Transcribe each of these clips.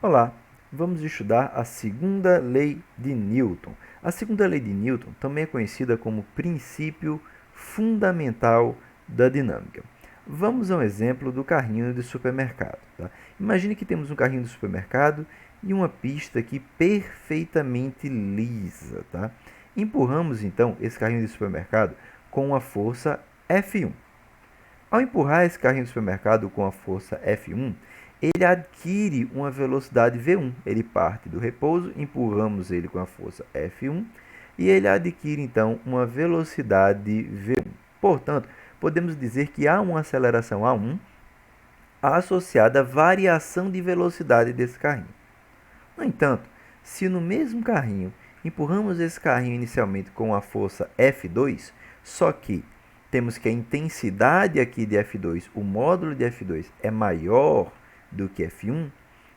Olá, vamos estudar a segunda lei de Newton. A segunda lei de Newton também é conhecida como princípio fundamental da dinâmica. Vamos a um exemplo do carrinho de supermercado. Tá? Imagine que temos um carrinho de supermercado e uma pista aqui perfeitamente lisa. Tá? Empurramos então esse carrinho de supermercado com a força F1. Ao empurrar esse carrinho de supermercado com a força F1, ele adquire uma velocidade V1. Ele parte do repouso, empurramos ele com a força F1 e ele adquire então uma velocidade V1. Portanto, podemos dizer que há uma aceleração A1 associada à variação de velocidade desse carrinho. No entanto, se no mesmo carrinho empurramos esse carrinho inicialmente com a força F2, só que temos que a intensidade aqui de F2, o módulo de F2 é maior do que F1,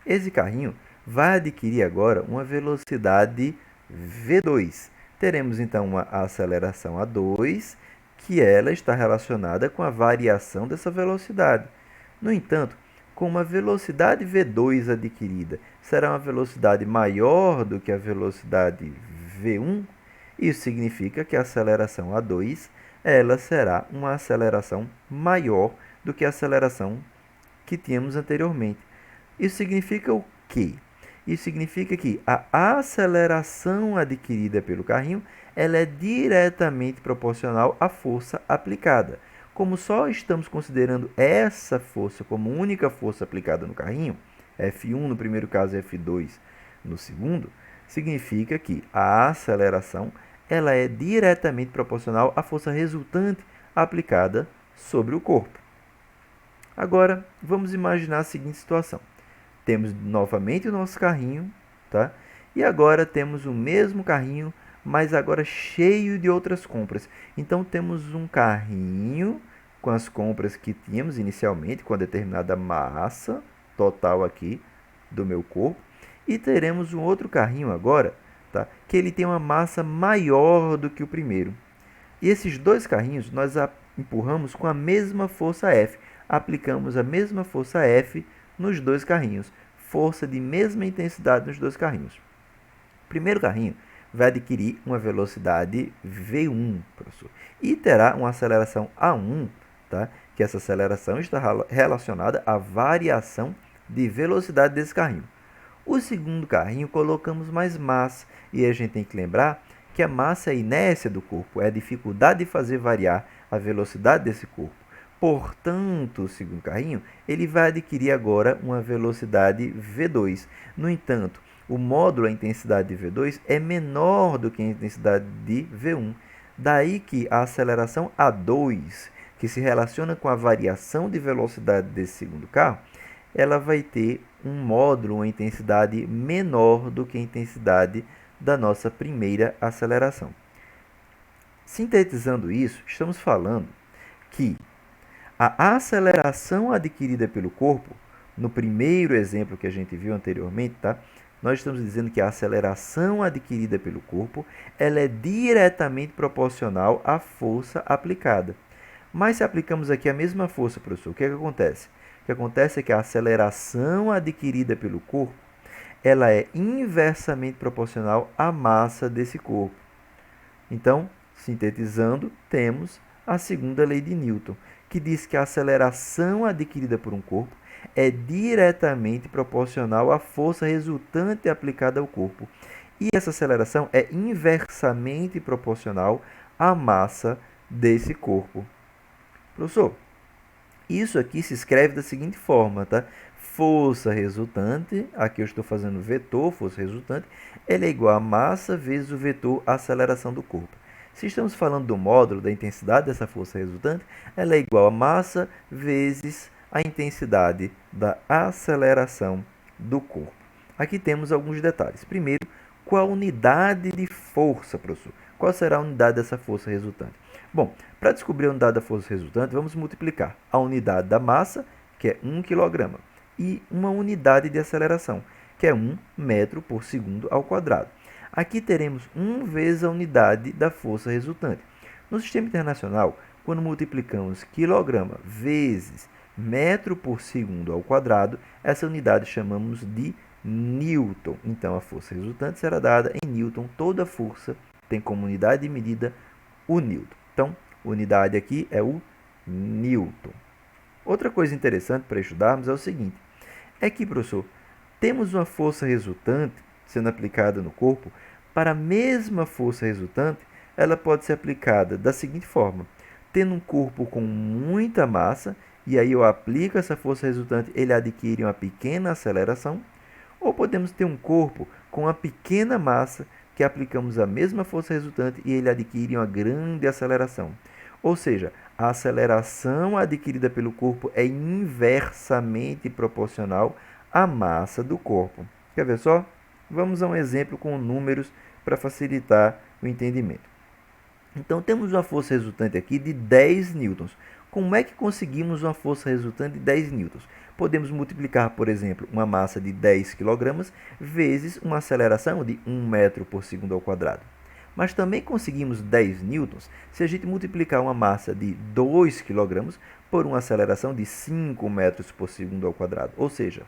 esse carrinho vai adquirir agora uma velocidade V2. Teremos então uma aceleração A2, que ela está relacionada com a variação dessa velocidade. No entanto, com uma velocidade V2 adquirida, será uma velocidade maior do que a velocidade V1. Isso significa que a aceleração A2 ela será uma aceleração maior do que a aceleração que tínhamos anteriormente. Isso significa o quê? Isso significa que a aceleração adquirida pelo carrinho ela é diretamente proporcional à força aplicada. Como só estamos considerando essa força como única força aplicada no carrinho, F1 no primeiro caso e F2 no segundo, significa que a aceleração ela é diretamente proporcional à força resultante aplicada sobre o corpo. Agora, vamos imaginar a seguinte situação. Temos novamente o nosso carrinho, tá? E agora temos o mesmo carrinho, mas agora cheio de outras compras. Então, temos um carrinho com as compras que tínhamos inicialmente, com a determinada massa total aqui do meu corpo. E teremos um outro carrinho agora, tá? Que ele tem uma massa maior do que o primeiro. E esses dois carrinhos nós empurramos com a mesma força F. Aplicamos a mesma força F nos dois carrinhos. Força de mesma intensidade nos dois carrinhos. O primeiro carrinho vai adquirir uma velocidade V1, professor, e terá uma aceleração A1, tá? Que essa aceleração está relacionada à variação de velocidade desse carrinho. O segundo carrinho colocamos mais massa, e a gente tem que lembrar que a massa é a inércia do corpo, é a dificuldade de fazer variar a velocidade desse corpo. Portanto, o segundo carrinho ele vai adquirir agora uma velocidade V2. No entanto, o módulo, a intensidade de V2, é menor do que a intensidade de V1. Daí que a aceleração A2, que se relaciona com a variação de velocidade desse segundo carro, ela vai ter um módulo, uma intensidade menor do que a intensidade da nossa primeira aceleração. Sintetizando isso, estamos falando que a aceleração adquirida pelo corpo, no primeiro exemplo que a gente viu anteriormente, tá? Nós estamos dizendo que a aceleração adquirida pelo corpo ela é diretamente proporcional à força aplicada. Mas se aplicamos aqui a mesma força, professor, o que acontece? O que acontece é que a aceleração adquirida pelo corpo ela é inversamente proporcional à massa desse corpo. Então, sintetizando, temos a segunda lei de Newton, que diz que a aceleração adquirida por um corpo é diretamente proporcional à força resultante aplicada ao corpo. E essa aceleração é inversamente proporcional à massa desse corpo. Professor, isso aqui se escreve da seguinte forma, tá? Força resultante, aqui eu estou fazendo vetor, força resultante, ela é igual a massa vezes o vetor aceleração do corpo. Se estamos falando do módulo da intensidade dessa força resultante, ela é igual a massa vezes a intensidade da aceleração do corpo. Aqui temos alguns detalhes. Primeiro, qual a unidade de força, professor? Qual será a unidade dessa força resultante? Bom, para descobrir a unidade da força resultante, vamos multiplicar a unidade da massa, que é 1 kg, e uma unidade de aceleração, que é 1 metro por segundo ao quadrado. Aqui teremos 1 vezes a unidade da força resultante. No sistema internacional, quando multiplicamos quilograma vezes metro por segundo ao quadrado, essa unidade chamamos de newton. Então, a força resultante será dada em newton. Toda força tem como unidade de medida o newton. Então, unidade aqui é o newton. Outra coisa interessante para estudarmos é o seguinte, é que, professor, temos uma força resultante sendo aplicada no corpo. Para a mesma força resultante, ela pode ser aplicada da seguinte forma, tendo um corpo com muita massa, e aí eu aplico essa força resultante, ele adquire uma pequena aceleração, ou podemos ter um corpo com uma pequena massa, que aplicamos a mesma força resultante e ele adquire uma grande aceleração. Ou seja, a aceleração adquirida pelo corpo é inversamente proporcional à massa do corpo. Quer ver só? Vamos a um exemplo com números para facilitar o entendimento. Então, temos uma força resultante aqui de 10 newtons. Como é que conseguimos uma força resultante de 10 newtons? Podemos multiplicar, por exemplo, uma massa de 10 kg vezes uma aceleração de 1 metro por segundo ao quadrado. Mas também conseguimos 10 newtons se a gente multiplicar uma massa de 2 kg por uma aceleração de 5 metros por segundo ao quadrado. Ou seja,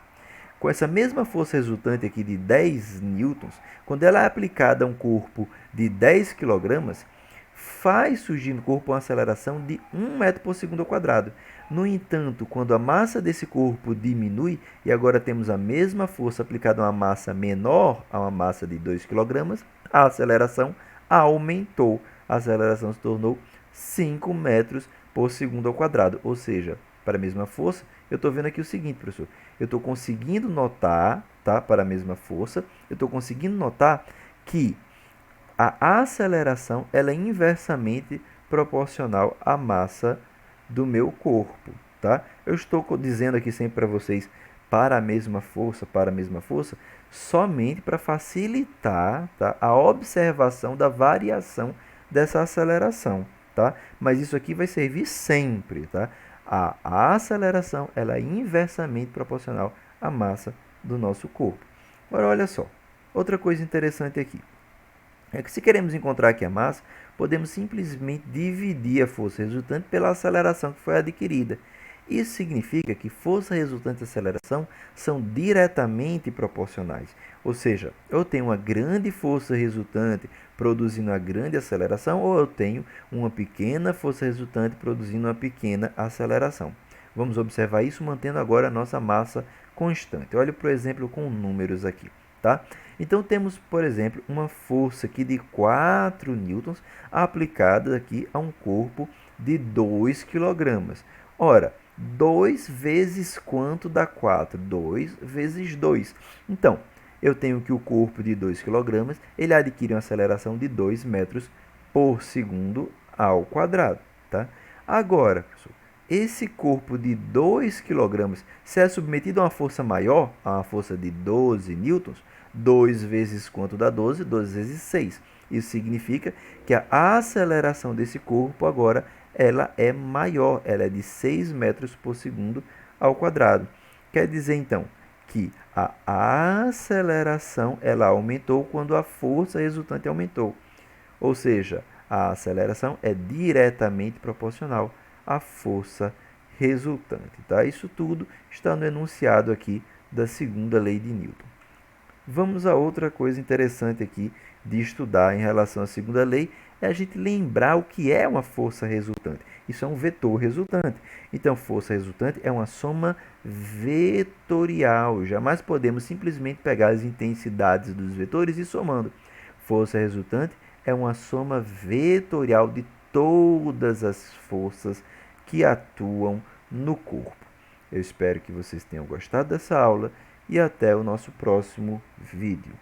com essa mesma força resultante aqui de 10 newtons, quando ela é aplicada a um corpo de 10 kg, faz surgir no corpo uma aceleração de 1 metro por segundo ao quadrado. No entanto, quando a massa desse corpo diminui, e agora temos a mesma força aplicada a uma massa menor, a uma massa de 2 kg, a aceleração aumentou. A aceleração se tornou 5 metros por segundo ao quadrado. Ou seja, para a mesma força, eu estou vendo aqui o seguinte, professor. Eu estou conseguindo notar, tá, para a mesma força, eu estou conseguindo notar que a aceleração ela é inversamente proporcional à massa do meu corpo, tá? Eu estou dizendo aqui sempre para vocês para a mesma força, somente para facilitar, tá, a observação da variação dessa aceleração, tá? Mas isso aqui vai servir sempre, tá? A aceleração ela é inversamente proporcional à massa do nosso corpo. Agora, olha só, outra coisa interessante aqui é que se queremos encontrar aqui a massa, podemos simplesmente dividir a força resultante pela aceleração que foi adquirida. Isso significa que força resultante e aceleração são diretamente proporcionais. Ou seja, eu tenho uma grande força resultante produzindo uma grande aceleração, ou eu tenho uma pequena força resultante produzindo uma pequena aceleração. Vamos observar isso mantendo agora a nossa massa constante. Olha, por exemplo, com números aqui. Tá? Então, temos, por exemplo, uma força aqui de 4 newtons aplicada aqui a um corpo de 2 kg. Ora, 2 vezes quanto dá 4? 2 vezes 2. Então, eu tenho que o corpo de 2 kg, ele adquire uma aceleração de 2 metros por segundo ao quadrado. Tá? Agora, pessoal, esse corpo de 2 kg, se é submetido a uma força maior, a uma força de 12 newtons, 2 vezes quanto dá 12? 12 vezes 6. Isso significa que a aceleração desse corpo agora ela é maior, ela é de 6 metros por segundo ao quadrado. Quer dizer, então, que a aceleração ela aumentou quando a força resultante aumentou. Ou seja, a aceleração é diretamente proporcional à força resultante. Tá? Isso tudo está no enunciado aqui da segunda lei de Newton. Vamos a outra coisa interessante aqui de estudar em relação à segunda lei, é a gente lembrar o que é uma força resultante. Isso é um vetor resultante. Então, força resultante é uma soma vetorial. Jamais podemos simplesmente pegar as intensidades dos vetores e somando. Força resultante é uma soma vetorial de todas as forças que atuam no corpo. Eu espero que vocês tenham gostado dessa aula e até o nosso próximo vídeo.